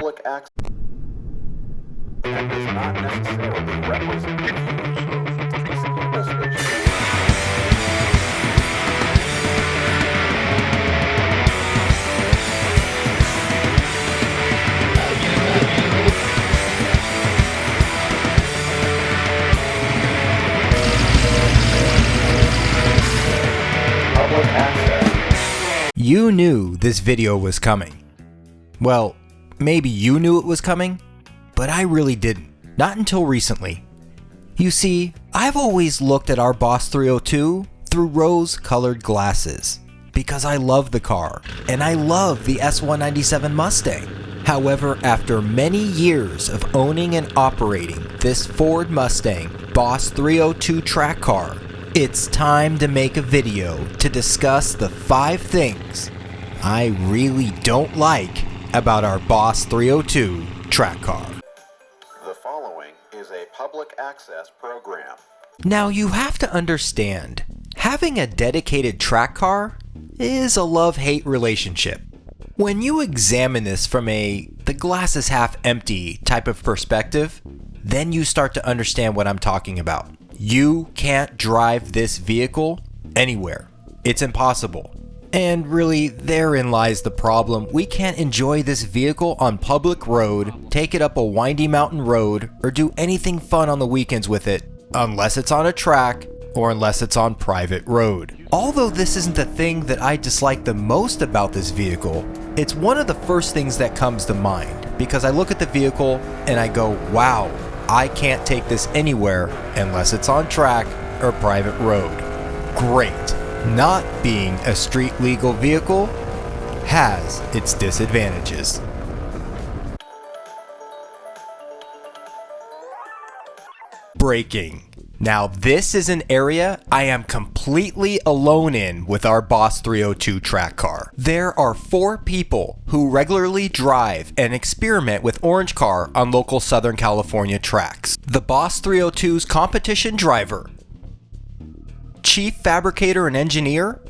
public access and does not necessarily represent the views of this cable station. Public access. You knew this video was coming. Well, maybe you knew it was coming, but I really didn't. Not until recently. You see, I've always looked at our Boss 302 through rose-colored glasses because I love the car and I love the S197 Mustang. However, after many years of owning and operating this Ford Mustang Boss 302 track car, it's time to make a video to discuss the 5 things I really don't like about our Boss 302 track car. The following is a public access program. Now you have to understand, having a dedicated track car is a love-hate relationship. When you examine this from the glass is half empty type of perspective, then you start to understand what I'm talking about. You can't drive this vehicle anywhere. It's impossible. And really, therein lies the problem. We can't enjoy this vehicle on public road, take it up a windy mountain road, or do anything fun on the weekends with it, unless it's on a track or unless it's on private road. Although this isn't the thing that I dislike the most about this vehicle, it's one of the first things that comes to mind because I look at the vehicle and I go, wow, I can't take this anywhere unless it's on track or private road. Great. Not being a street legal vehicle has its disadvantages. Braking. Now this is an area I am completely alone in with our Boss 302 track car. There are 4 people who regularly drive and experiment with Orange Car on local Southern California tracks. The Boss 302's competition driver, chief fabricator and engineer,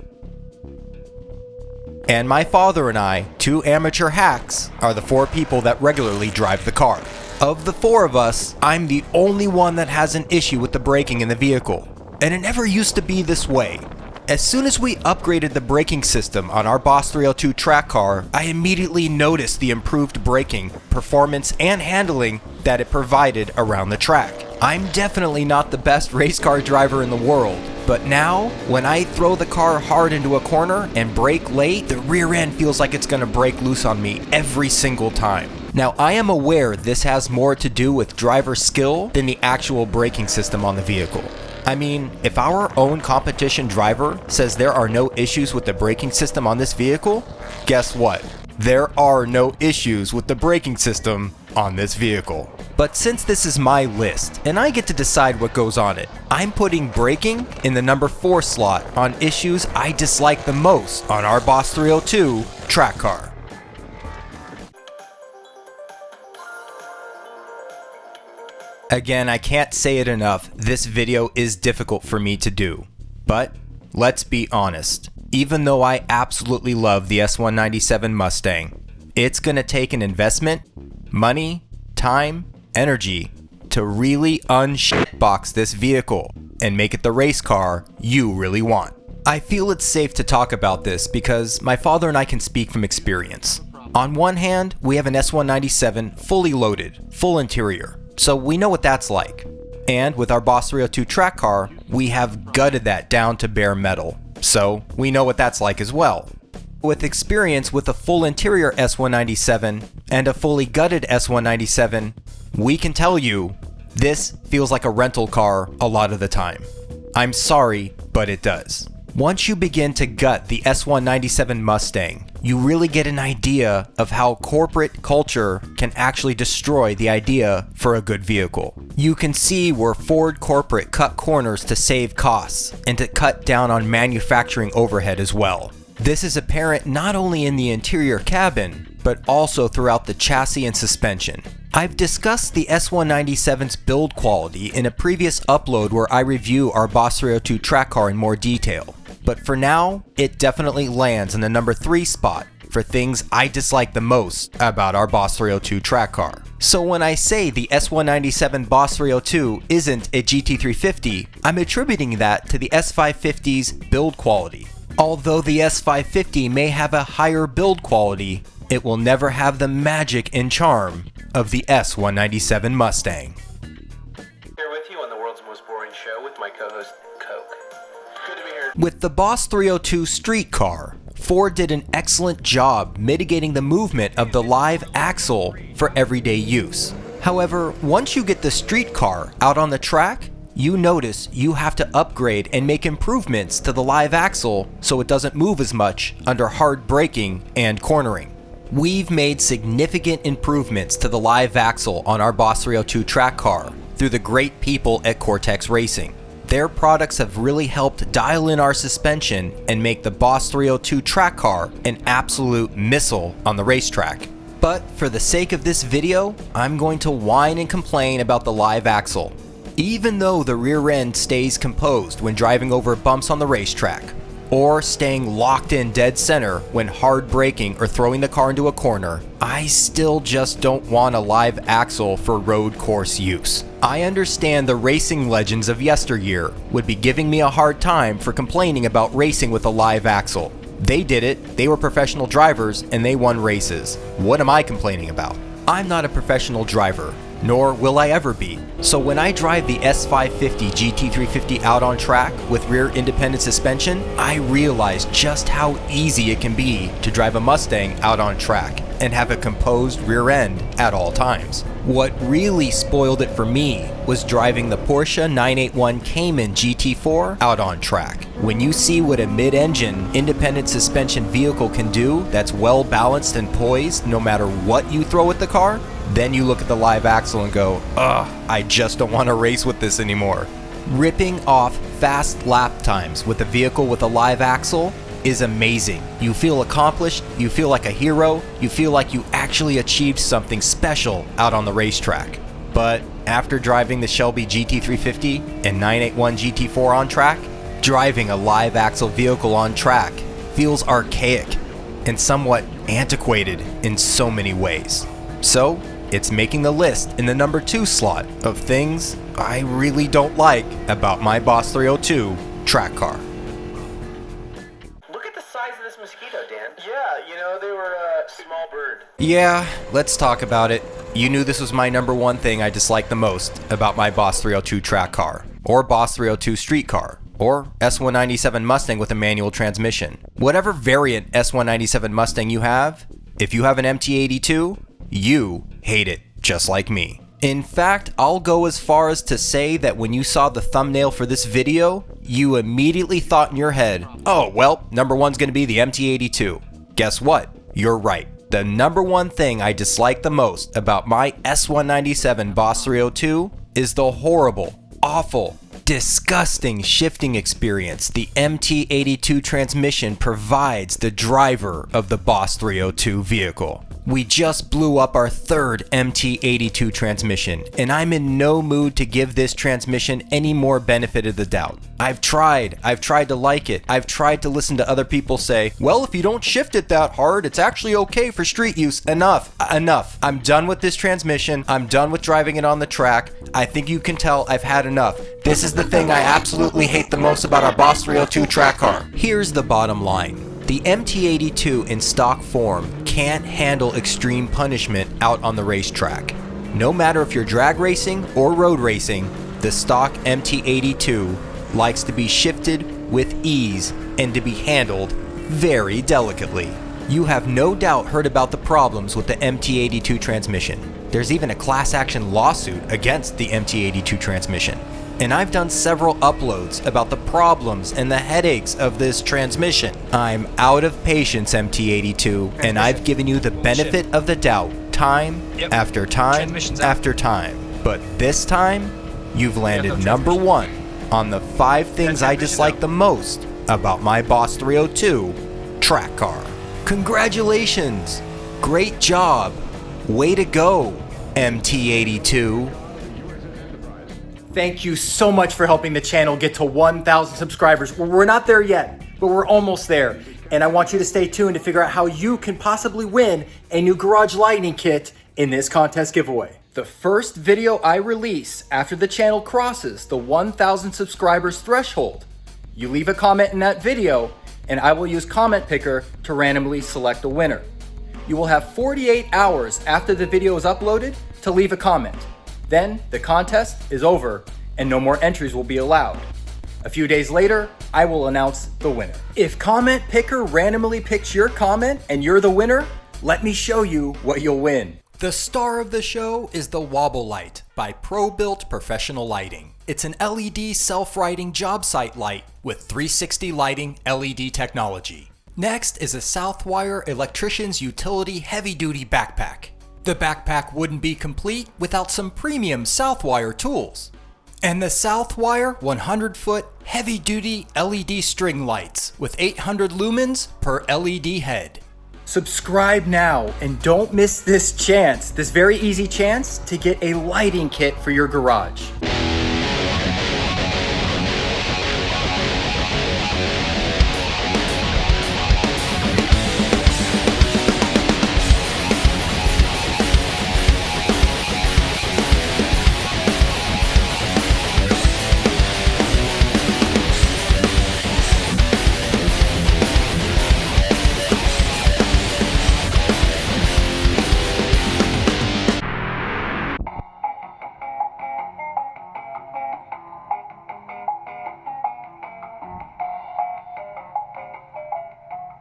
and my father and I, 2 amateur hacks, are the 4 people that regularly drive the car. Of the 4 of us, I'm the only one that has an issue with the braking in the vehicle. And it never used to be this way. As soon as we upgraded the braking system on our Boss 302 track car, I immediately noticed the improved braking, performance, and handling that it provided around the track. I'm definitely not the best race car driver in the world, but now, when I throw the car hard into a corner and brake late, the rear end feels like it's gonna break loose on me every single time. Now, I am aware this has more to do with driver skill than the actual braking system on the vehicle. I mean, if our own competition driver says there are no issues with the braking system on this vehicle, guess what? There are no issues with the braking system on this vehicle. But since this is my list, and I get to decide what goes on it, I'm putting braking in the number 4 slot on issues I dislike the most on our Boss 302 track car. Again, I can't say it enough, this video is difficult for me to do. But, let's be honest, even though I absolutely love the S197 Mustang, it's gonna take an investment, money, time, energy to really unshitbox this vehicle and make it the race car you really want. I feel it's safe to talk about this because my father and I can speak from experience. On one hand, we have an S197 fully loaded, full interior. So we know what that's like. And with our Boss 302 track car, we have gutted that down to bare metal. So we know what that's like as well. With experience with a full interior S197 and a fully gutted S197, we can tell you this feels like a rental car a lot of the time. I'm sorry, but it does. Once you begin to gut the S197 Mustang, you really get an idea of how corporate culture can actually destroy the idea for a good vehicle. You can see where Ford corporate cut corners to save costs and to cut down on manufacturing overhead as well. This is apparent not only in the interior cabin, but also throughout the chassis and suspension. I've discussed the S197's build quality in a previous upload where I review our Boss 302 track car in more detail. But for now, it definitely lands in the number 3 spot for things I dislike the most about our Boss 302 track car. So when I say the S197 Boss 302 isn't a GT350, I'm attributing that to the S550's build quality. Although the S550 may have a higher build quality, it will never have the magic and charm of the S197 Mustang. Here with you on the world's most boring show with my co-host, Coke. Good to be here. With the Boss 302 street car, Ford did an excellent job mitigating the movement of the live axle for everyday use. However, once you get the street car out on the track, you notice you have to upgrade and make improvements to the live axle so it doesn't move as much under hard braking and cornering. We've made significant improvements to the live axle on our Boss 302 track car through the great people at Cortex Racing. Their products have really helped dial in our suspension and make the Boss 302 track car an absolute missile on the racetrack. But for the sake of this video, I'm going to whine and complain about the live axle. Even though the rear end stays composed when driving over bumps on the racetrack, or staying locked in dead center when hard braking or throwing the car into a corner, I still just don't want a live axle for road course use. I understand the racing legends of yesteryear would be giving me a hard time for complaining about racing with a live axle. They did it, they were professional drivers, and they won races. What am I complaining about? I'm not a professional driver, nor will I ever be. So when I drive the S550 GT350 out on track with rear independent suspension, I realize just how easy it can be to drive a Mustang out on track and have a composed rear end at all times. What really spoiled it for me was driving the Porsche 981 Cayman GT4 out on track. When you see what a mid-engine independent suspension vehicle can do that's well balanced and poised no matter what you throw at the car, then you look at the live axle and go, ugh, I just don't want to race with this anymore. Ripping off fast lap times with a vehicle with a live axle is amazing. You feel accomplished, you feel like a hero, you feel like you actually achieved something special out on the racetrack. But after driving the Shelby GT350 and 981 GT4 on track, driving a live axle vehicle on track feels archaic and somewhat antiquated in so many ways. So, it's making the list in the number 2 slot of things I really don't like about my Boss 302 track car. Look at the size of this mosquito, Dan. Yeah, you know, they were a small bird. Yeah, let's talk about it. You knew this was my number 1 thing I dislike the most about my Boss 302 track car, or Boss 302 street car, or S197 Mustang with a manual transmission. Whatever variant S197 Mustang you have, if you have an MT82, you hate it just like me. In fact, I'll go as far as to say that when you saw the thumbnail for this video, you immediately thought in your head, oh well, number 1's gonna be the MT82. Guess what? You're right. The number 1 thing I dislike the most about my S197 Boss 302 is the horrible, awful, disgusting shifting experience the MT82 transmission provides the driver of the Boss 302 vehicle. We just blew up our 3rd MT82 transmission, and I'm in no mood to give this transmission any more benefit of the doubt. I've tried to like it. I've tried to listen to other people say, well, if you don't shift it that hard, it's actually okay for street use. Enough. I'm done with this transmission. I'm done with driving it on the track. I think you can tell I've had enough. This is the thing I absolutely hate the most about our Boss 302 track car. Here's the bottom line. The MT82 in stock form can't handle extreme punishment out on the racetrack. No matter if you're drag racing or road racing, the stock MT82 likes to be shifted with ease and to be handled very delicately. You have no doubt heard about the problems with the MT82 transmission. There's even a class action lawsuit against the MT82 transmission. And I've done several uploads about the problems and the headaches of this transmission. I'm out of patience, MT82, and I've given you the benefit of the doubt time after time after time. But this time, you've landed number 1 on the 5 things I dislike the most about my Boss 302 track car. Congratulations! Great job! Way to go, MT82. Thank you so much for helping the channel get to 1,000 subscribers. We're not there yet, but we're almost there. And I want you to stay tuned to figure out how you can possibly win a new garage lighting kit in this contest giveaway. The first video I release after the channel crosses the 1,000 subscribers threshold, you leave a comment in that video and I will use Comment Picker to randomly select a winner. You will have 48 hours after the video is uploaded to leave a comment. Then the contest is over and no more entries will be allowed. A few days later, I will announce the winner. If Comment Picker randomly picks your comment and you're the winner, let me show you what you'll win. The star of the show is the Wobble Light by Pro-Built Professional Lighting. It's an LED self-lighting job site light with 360 lighting LED technology. Next is a Southwire Electrician's Utility Heavy-Duty Backpack. The backpack wouldn't be complete without some premium Southwire tools. And the Southwire 100-foot heavy-duty LED string lights with 800 lumens per LED head. Subscribe now and don't miss this chance, this very easy chance to get a lighting kit for your garage.